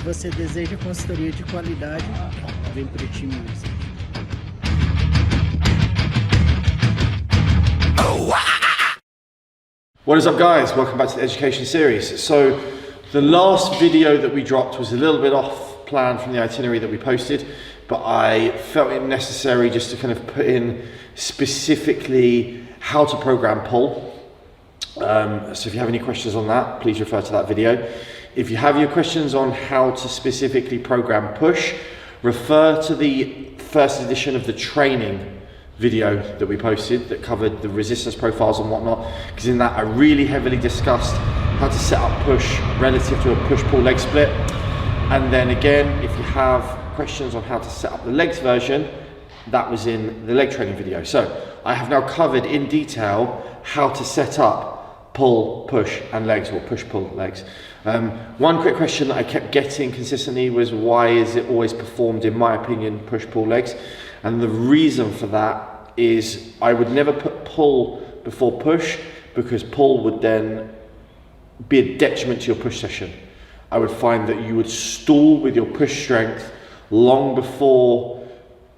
Se você deseja consultoria de qualidade, vem para o time Music. What is up, guys? Welcome back to the education series. So the last video that we dropped was a little bit off plan from the itinerary that we posted, but I felt it necessary just to kind of put in specifically how to program pull. So if you have any questions on that, please refer to that video. If you have your questions on how to specifically program push, refer to the first edition of the training video that we posted that covered the resistance profiles and whatnot, because in that I really heavily discussed how to set up push relative to a push-pull leg split. And then again, if you have questions on how to set up the legs version, that was in the leg training video. So I have now covered in detail how to set up pull, push and legs, or push, pull, legs. One quick question that I kept getting consistently was, why is it always performed, in my opinion, push, pull, legs? And the reason for that is I would never put pull before push, because pull would then be a detriment to your push session. I would find that you would stall with your push strength long before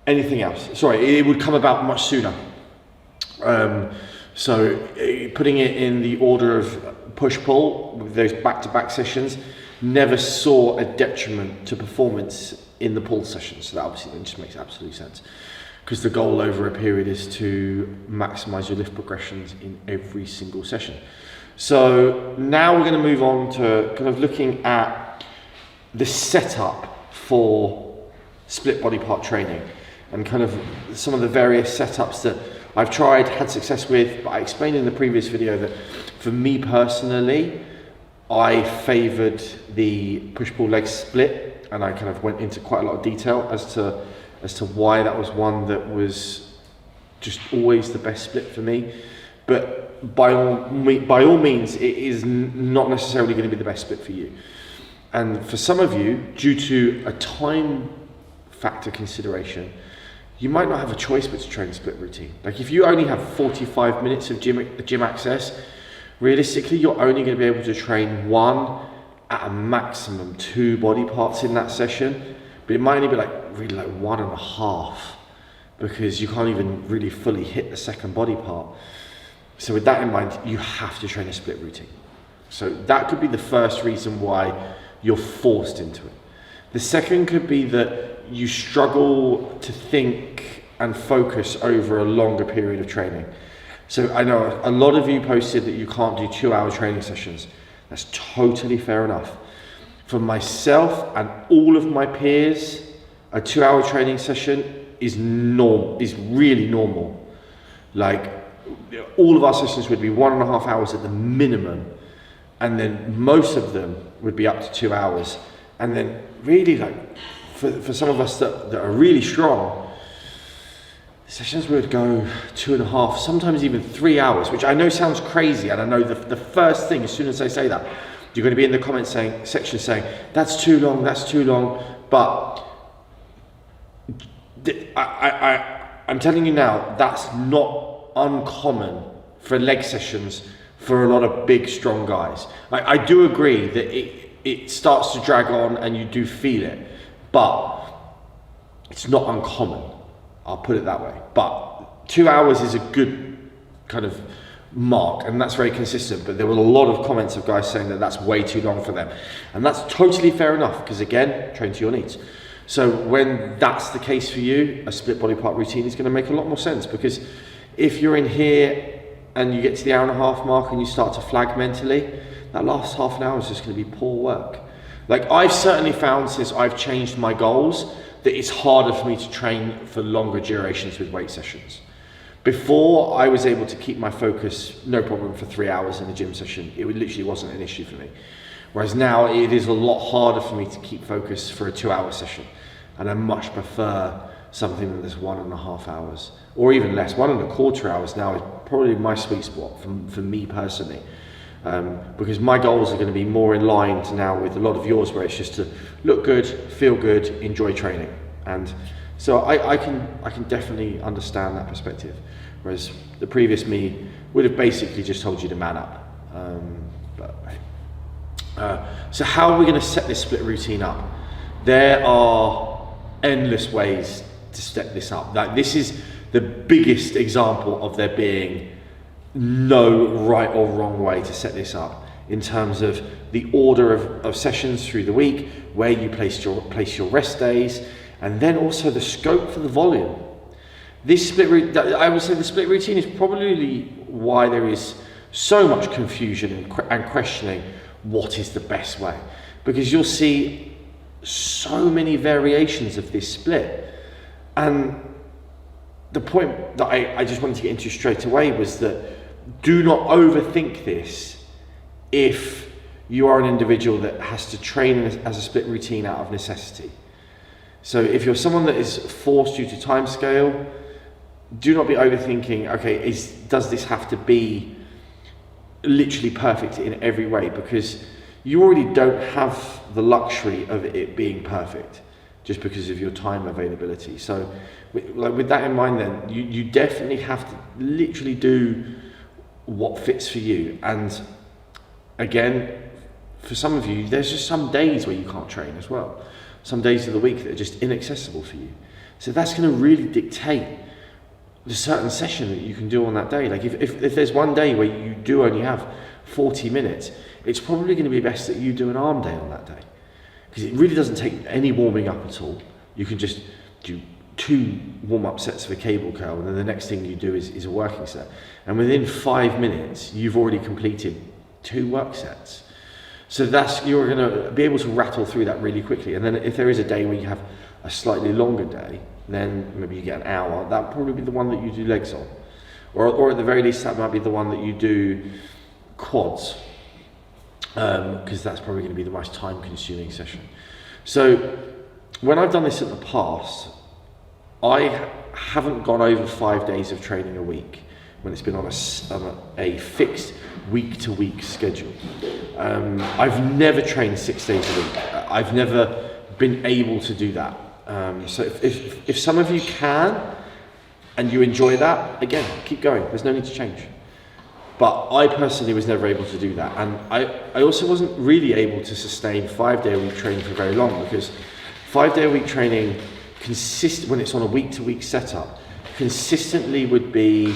anything else. Sorry, it would come about much sooner. So putting it in the order of push-pull with those back-to-back sessions never saw a detriment to performance in the pull session. So that obviously then just makes absolute sense, because the goal over a period is to maximize your lift progressions in every single session. So now we're going to move on to kind of looking at the setup for split body part training, and kind of some of the various setups that I've tried, had success with. But I explained in the previous video that for me personally, I favoured the push-pull leg split, and I kind of went into quite a lot of detail as to why that was one that was just always the best split for me. But by all means, it is not necessarily going to be the best split for you. And for some of you, due to a time factor consideration, you might not have a choice but to train a split routine. Like if you only have 45 minutes of gym access, realistically, you're only going to be able to train one, at a maximum 2 body parts in that session. But it might only be really 1.5, because you can't even really fully hit the second body part. So with that in mind, you have to train a split routine. So that could be the first reason why you're forced into it. The second could be that you struggle to think and focus over a longer period of training. So I know a lot of you posted that you can't do 2-hour training sessions. That's totally fair enough. For myself and all of my peers, a 2-hour training session is really normal. Like all of our sessions would be 1.5 hours at the minimum, and then most of them would be up to 2 hours. And then really, for some of us that are really strong, sessions would go 2.5, sometimes even 3 hours, which I know sounds crazy. And I know the first thing, as soon as I say that, you're going to be in the comment section saying, that's too long, that's too long. But I'm telling you now, that's not uncommon for leg sessions for a lot of big, strong guys. I do agree that it starts to drag on and you do feel it, but it's not uncommon. I'll put it that way. But 2 hours is a good kind of mark, and that's very consistent. But there were a lot of comments of guys saying that that's way too long for them, and that's totally fair enough, because again, train to your needs. So when that's the case for you, a split body part routine is going to make a lot more sense, because if you're in here and you get to the 1.5 hour mark and you start to flag mentally, that last half an hour is just going to be poor work. Like I've certainly found, since I've changed my goals, that it's harder for me to train for longer durations with weight sessions. Before, I was able to keep my focus no problem for 3 hours in a gym session. It literally wasn't an issue for me. Whereas now it is a lot harder for me to keep focus for a 2-hour session. And I much prefer something that's 1.5 hours, or even less. 1.25 hours now is probably my sweet spot for me personally. Because my goals are going to be more in line to now with a lot of yours, where it's just to look good, feel good, enjoy training. And so I can definitely understand that perspective. Whereas the previous me would have basically just told you to man up. But So how are we going to set this split routine up? There are endless ways to set this up. Like, this is the biggest example of there being no right or wrong way to set this up in terms of the order of sessions through the week, where you place your rest days, and then also the scope for the volume. I would say the split routine is probably why there is so much confusion and questioning what is the best way, because you'll see so many variations of this split. And the point that I just wanted to get into straight away was that do not overthink this if you are an individual that has to train as a split routine out of necessity. So if you're someone that is forced due to time scale, do not be overthinking, okay, does this have to be literally perfect in every way? Because you already don't have the luxury of it being perfect just because of your time availability. So with that in mind, then you definitely have to literally do what fits for you. And again, for some of you, there's just some days where you can't train as well. Some days of the week that are just inaccessible for you. So that's going to really dictate the certain session that you can do on that day. Like if there's one day where you do only have 40 minutes, it's probably going to be best that you do an arm day on that day, because it really doesn't take any warming up at all. You can just do 2 warm-up sets of a cable curl, and then the next thing you do is a working set. And within 5 minutes, you've already completed 2 work sets. So you're going to be able to rattle through that really quickly. And then if there is a day where you have a slightly longer day, then maybe you get an hour, that'll probably be the one that you do legs on. Or at the very least, that might be the one that you do quads, because that's probably going to be the most time-consuming session. So when I've done this in the past, I haven't gone over 5 days of training a week when it's been on a fixed week-to-week schedule. I've never trained 6 days a week. I've never been able to do that. So if some of you can and you enjoy that, again, keep going. There's no need to change. But I personally was never able to do that. And I also wasn't really able to sustain 5-day-a-week training for very long, because 5-day-a-week training when it's on a week-to-week setup, consistently would be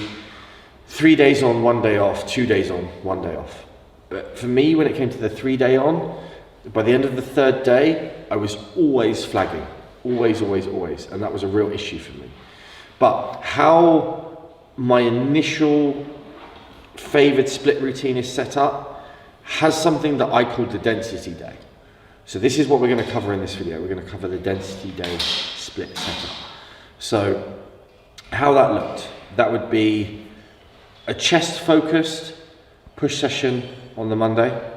3 days on, 1 day off, 2 days on, 1 day off. But for me, when it came to the 3-day on, by the end of the 3rd day, I was always flagging. Always, always, always. And that was a real issue for me. But how my initial favoured split routine is set up has something that I call the density day. So this is what we're going to cover in this video. We're going to cover the density day split setup. So how that looked, that would be a chest focused push session on the Monday.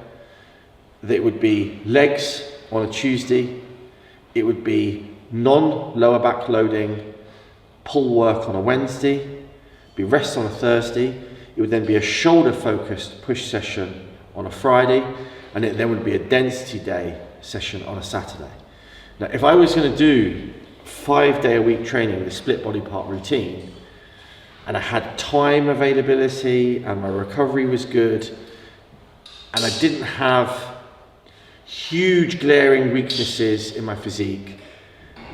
It would be legs on a Tuesday. It would be non-lower back loading pull work on a Wednesday. Be rest on a Thursday. It would then be a shoulder focused push session on a Friday, and it then would be a density day session on a Saturday. Now, if I was going to do 5-day-a-week training with a split body part routine, and I had time availability and my recovery was good, and I didn't have huge glaring weaknesses in my physique,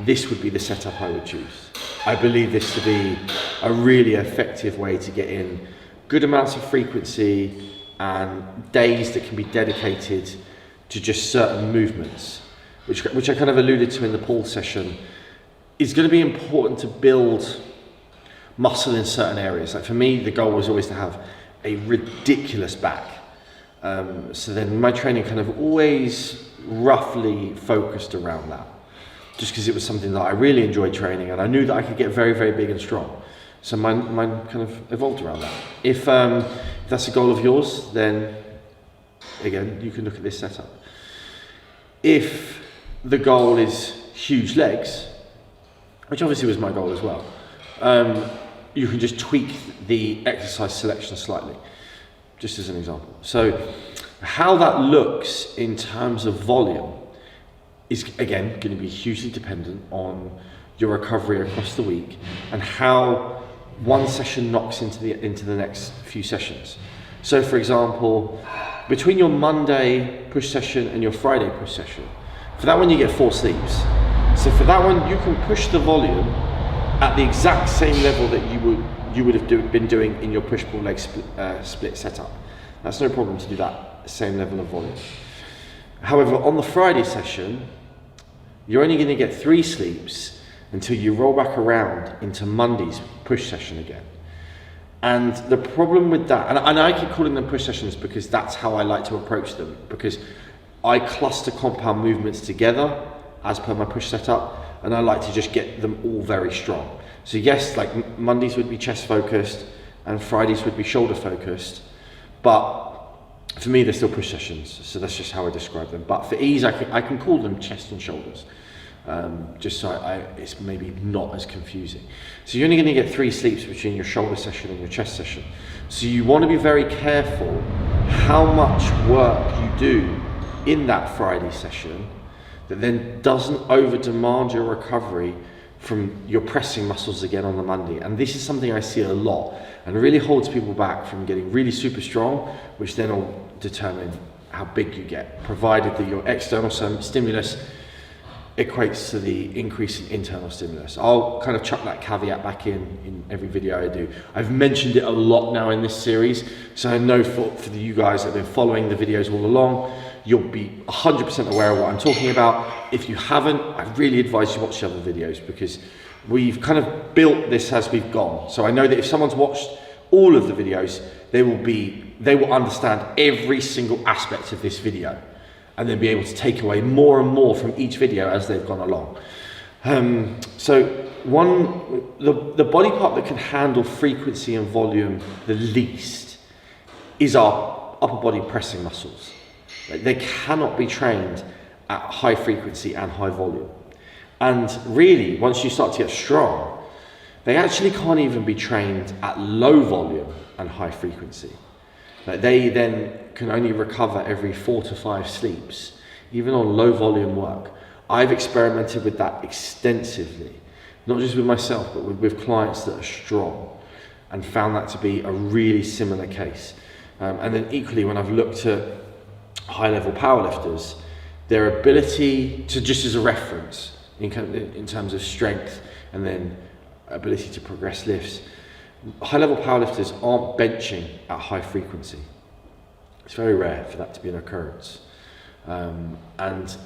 this would be the setup I would choose. I believe this to be a really effective way to get in good amounts of frequency and days that can be dedicated to just certain movements, which I kind of alluded to in the pull session. Is going to be important to build muscle in certain areas. Like for me, the goal was always to have a ridiculous back. So then my training kind of always roughly focused around that, just because it was something that I really enjoyed training, and I knew that I could get very, very big and strong. So mine kind of evolved around that. If that's a goal of yours, then again, you can look at this setup. If the goal is huge legs, which obviously was my goal as well, you can just tweak the exercise selection slightly, just as an example. So how that looks in terms of volume is, again, going to be hugely dependent on your recovery across the week and how one session knocks into the next few sessions. So for example, between your Monday push session and your Friday push session, for that one you get 4 sleeps. So for that one, you can push the volume at the exact same level that you would have been doing in your push-pull leg split setup. That's no problem to do that same level of volume. However, on the Friday session, you're only going to get 3 sleeps until you roll back around into Monday's push session again. And the problem with that, and I keep calling them push sessions because that's how I like to approach them, because I cluster compound movements together as per my push setup, and I like to just get them all very strong. So yes, like Mondays would be chest focused and Fridays would be shoulder focused, but for me they're still push sessions, so that's just how I describe them. But for ease, I can call them chest and shoulders, just so it's maybe not as confusing. So you're only going to get 3 sleeps between your shoulder session and your chest session. So you want to be very careful how much work you do in that Friday session that then doesn't over demand your recovery from your pressing muscles again on the Monday. And this is something I see a lot and really holds people back from getting really super strong, which then will determine how big you get, provided that your external stimulus equates to the increase in internal stimulus. I'll kind of chuck that caveat back in every video I do. I've mentioned it a lot now in this series, so I know for you guys that have been following the videos all along, you'll be 100% aware of what I'm talking about. If you haven't, I really advise you watch the other videos, because we've kind of built this as we've gone. So I know that if someone's watched all of the videos, they will understand every single aspect of this video, and then be able to take away more and more from each video as they've gone along. The body part that can handle frequency and volume the least is our upper body pressing muscles. They cannot be trained at high frequency and high volume. And really, once you start to get strong, they actually can't even be trained at low volume and high frequency. They then can only recover every 4 to 5 sleeps, even on low volume work. I've experimented with that extensively, not just with myself, but with clients that are strong, and found that to be a really similar case. And then equally, when I've looked at high-level powerlifters, their ability to, just as a reference, in terms of strength and then ability to progress lifts, high-level powerlifters aren't benching at high frequency. It's very rare for that to be an occurrence. And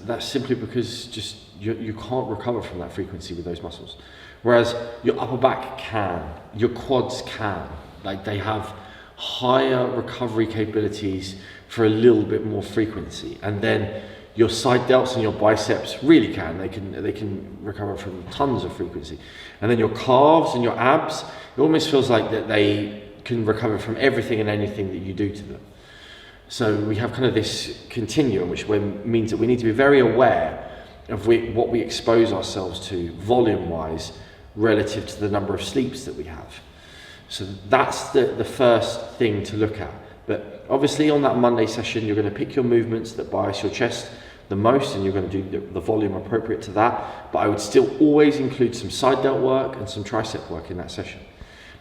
that's simply because just you can't recover from that frequency with those muscles. Whereas your upper back can, your quads can. Like, they have higher recovery capabilities for a little bit more frequency. And then your side delts and your biceps really can. They can recover from tons of frequency. And then your calves and your abs, it almost feels like that they can recover from everything and anything that you do to them. So we have kind of this continuum, which means that we need to be very aware of what we expose ourselves to volume-wise relative to the number of sleeps that we have. So that's the first thing to look at. But obviously on that Monday session, you're going to pick your movements that bias your chest the most, and you're going to do the volume appropriate to that. But I would still always include some side delt work and some tricep work in that session,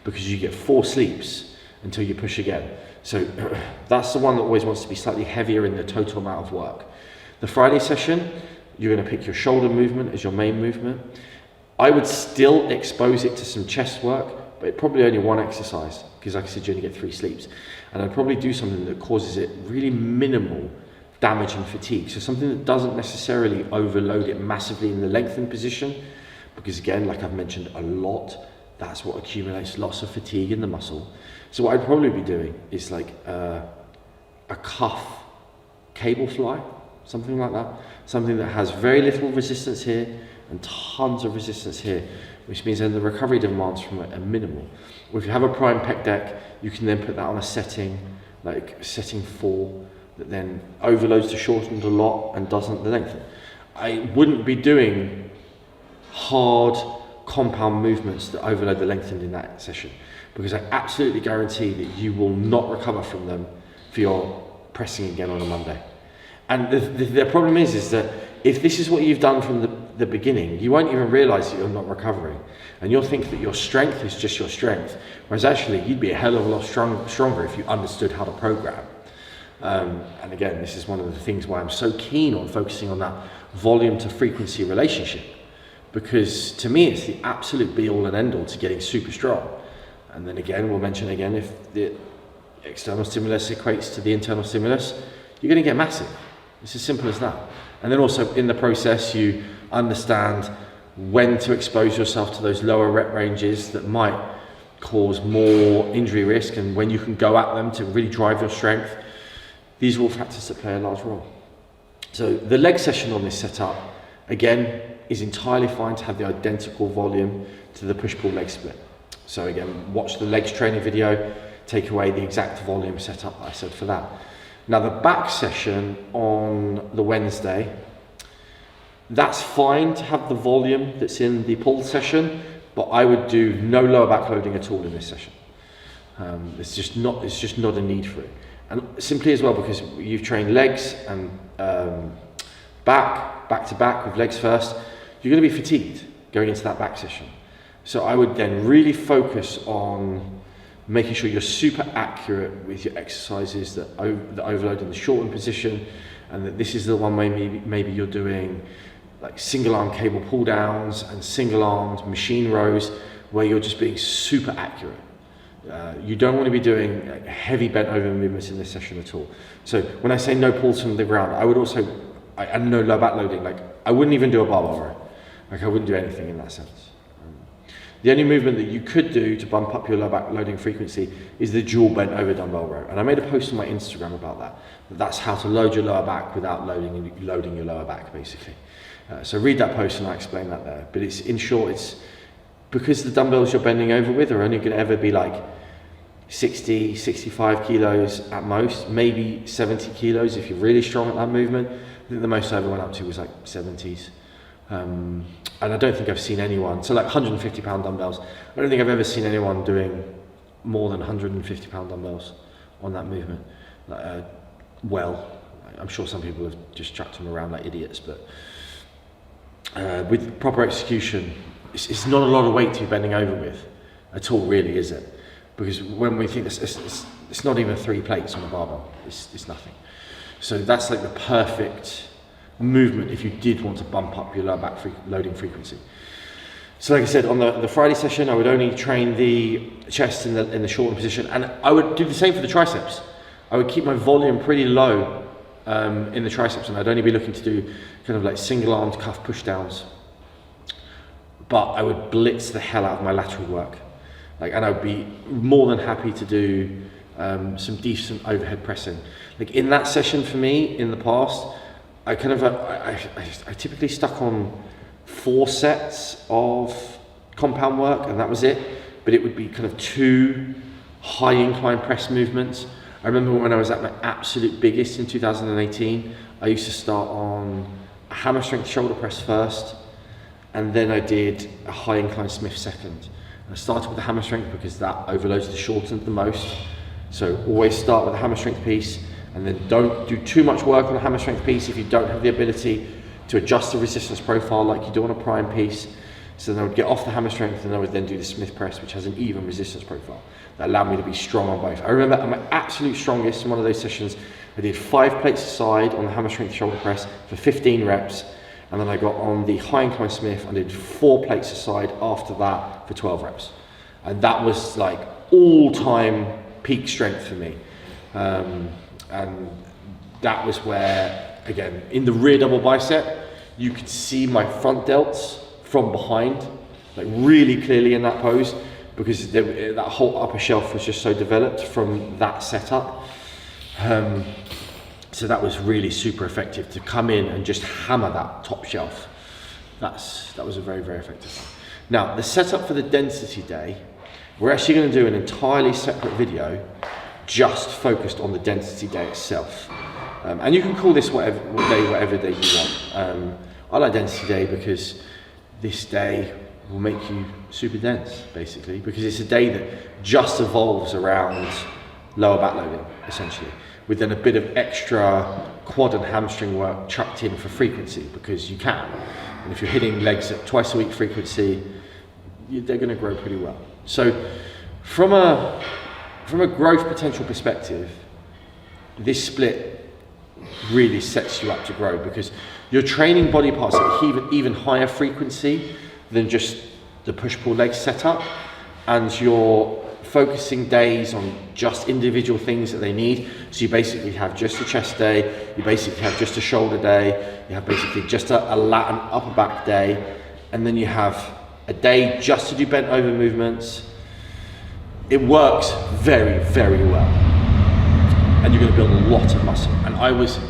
because you get 4 sleeps until you push again. So that's the one that always wants to be slightly heavier in the total amount of work. The Friday session, you're going to pick your shoulder movement as your main movement. I would still expose it to some chest work, but probably only 1 exercise, because like I said, you only get 3 sleeps. And I'd probably do something that causes it really minimal damage and fatigue. So something that doesn't necessarily overload it massively in the lengthened position, because again, like I've mentioned a lot, that's what accumulates lots of fatigue in the muscle. So what I'd probably be doing is like a cuff cable fly, something like that. Something that has very little resistance here and tons of resistance here, which means then the recovery demands from a minimal. Or if you have a prime pec deck, you can then put that on a setting, like setting 4, that then overloads the shortened a lot and doesn't the lengthen. I wouldn't be doing hard compound movements that overload the lengthened in that session, because I absolutely guarantee that you will not recover from them for your pressing again on a Monday. And the problem is that if this is what you've done from the beginning, you won't even realize that you're not recovering, and you'll think that your strength is just your strength, whereas actually you'd be a hell of a lot stronger if you understood how to program. And again, this is one of the things why I'm so keen on focusing on that volume to frequency relationship, because to me it's the absolute be all and end all to getting super strong. And then again, we'll mention again, if the external stimulus equates to the internal stimulus, you're going to get massive. It's as simple as that. And then also in the process, you understand when to expose yourself to those lower rep ranges that might cause more injury risk, and when you can go at them to really drive your strength. These are all factors that play a large role. So the leg session on this setup, again, is entirely fine to have the identical volume to the push-pull leg split. So again, watch the legs training video, take away the exact volume setup that I said for that. Now the back session on the Wednesday, that's fine to have the volume that's in the pull session, but I would do no lower back loading at all in this session. It's just not a need for it. And simply as well, because you've trained legs and back to back with legs first, you're going to be fatigued going into that back session. So I would then really focus on making sure you're super accurate with your exercises that overload in the shortened position, and that this is the one maybe you're doing like single arm cable pull downs and single armed machine rows where you're just being super accurate. You don't want to be doing heavy bent over movements in this session at all. So when I say no pulls from the ground, I would also, and no low back loading, like I wouldn't even do a barbell row. Like I wouldn't do anything in that sense. The only movement that you could do to bump up your low back loading frequency is the dual bent over dumbbell row. And I made a post on my Instagram about that. That's how to load your lower back without loading your lower back, basically. So read that post and I explain that there. But it's, in short, it's because the dumbbells you're bending over with are only going to ever be like 60, 65 kilos at most, maybe 70 kilos if you're really strong at that movement. I think the most I ever went up to was like 70s. And I don't think I've seen anyone, so like 150 pound dumbbells, I don't think I've ever seen anyone doing more than 150 pound dumbbells on that movement. I'm sure some people have just chucked them around like idiots, but with proper execution, it's not a lot of weight to be bending over with at all, really, is it? Because when we think it's not even 3 plates on a barbell, it's nothing. So that's like the perfect movement if you did want to bump up your lower back loading frequency. So like I said, on the Friday session, I would only train the chest in the shortened position, and I would do the same for the triceps. I would keep my volume pretty low in the triceps, and I'd only be looking to do kind of like single armed cuff push downs, but I would blitz the hell out of my lateral work. And I would be more than happy to do some decent overhead pressing. Like in that session for me in the past, I typically stuck on 4 sets of compound work, and that was it. But it would be kind of 2 high incline press movements. I remember when I was at my absolute biggest in 2018, I used to start on a hammer strength shoulder press first, and then I did a high incline Smith second. I started with the hammer strength because that overloads the shortened the most. So always start with a hammer strength piece, and then don't do too much work on a hammer strength piece if you don't have the ability to adjust the resistance profile like you do on a prime piece. So then I would get off the hammer strength, and I would then do the Smith press, which has an even resistance profile that allowed me to be strong on both. I remember at my absolute strongest in one of those sessions, I did 5 plates aside on the hammer strength shoulder press for 15 reps. And then I got on the high incline Smith and did 4 plates aside after that for 12 reps. And that was like all-time peak strength for me. And that was where, again, in the rear double bicep, you could see my front delts from behind, like really clearly in that pose, because that whole upper shelf was just so developed from that setup. So that was really super effective to come in and just hammer that top shelf. That was a very, very effective one. Now, the setup for the density day, we're actually going to do an entirely separate video just focused on the density day itself. And you can call this whatever day you want. I like density day because this day will make you super dense, basically, because it's a day that just evolves around lower back loading, essentially, with then a bit of extra quad and hamstring work chucked in for frequency, because you can. And if you're hitting legs at twice a week frequency, they're going to grow pretty well. So from a growth potential perspective, this split really sets you up to grow, because you're training body parts at even higher frequency than just the push-pull leg setup, and you're focusing days on just individual things that they need. So you basically have just a chest day, you basically have just a shoulder day, you have basically just a lat and upper back day, and then you have a day just to do bent over movements. It works very, very well. And you're going to build a lot of muscle. And I was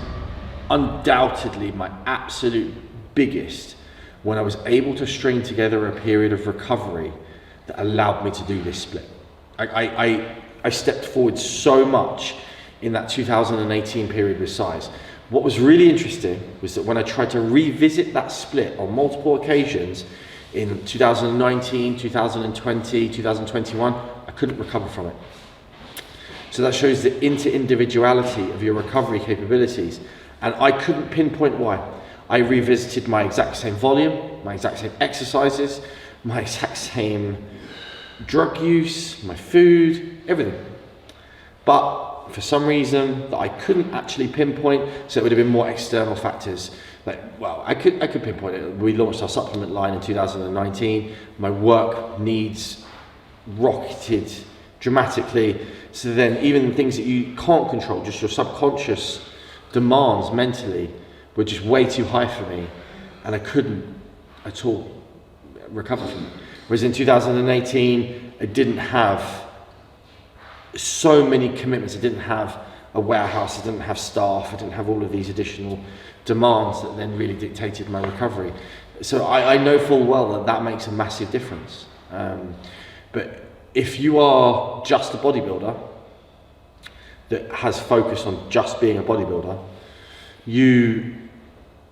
undoubtedly my absolute biggest when I was able to string together a period of recovery that allowed me to do this split. I stepped forward so much in that 2018 period with size. What was really interesting was that when I tried to revisit that split on multiple occasions in 2019, 2020, 2021, I couldn't recover from it. So that shows the inter-individuality of your recovery capabilities. And I couldn't pinpoint why. I revisited my exact same volume, my exact same exercises, my exact same drug use, my food, everything. But for some reason that I couldn't actually pinpoint, so it would have been more external factors. Like, well, I could pinpoint it. We launched our supplement line in 2019. My work needs rocketed dramatically. So then even things that you can't control, just your subconscious demands mentally, were just way too high for me, and I couldn't at all recover from it. Whereas in 2018, I didn't have so many commitments. I didn't have a warehouse, I didn't have staff, I didn't have all of these additional demands that then really dictated my recovery. So I know full well that that makes a massive difference. But if you are just a bodybuilder that has focused on just being a bodybuilder, you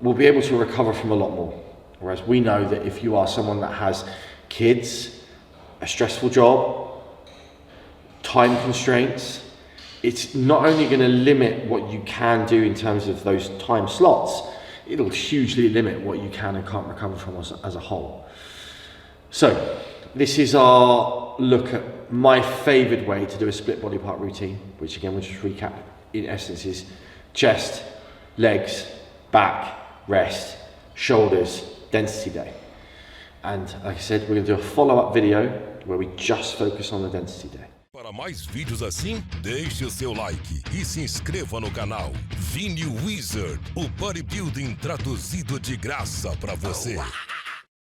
will be able to recover from a lot more. Whereas we know that if you are someone that has kids, a stressful job, time constraints, it's not only going to limit what you can do in terms of those time slots, it'll hugely limit what you can and can't recover from as a whole. So this is our look at my favoured way to do a split body part routine, which again we'll just recap in essence is chest, legs, back, rest, shoulders, density day. And like I said, we're going to do a follow-up video where we just focus on the density day. Para mais vídeos assim, deixe o seu like e se inscreva no canal VINI Wizard, o bodybuilding traduzido de graça para você.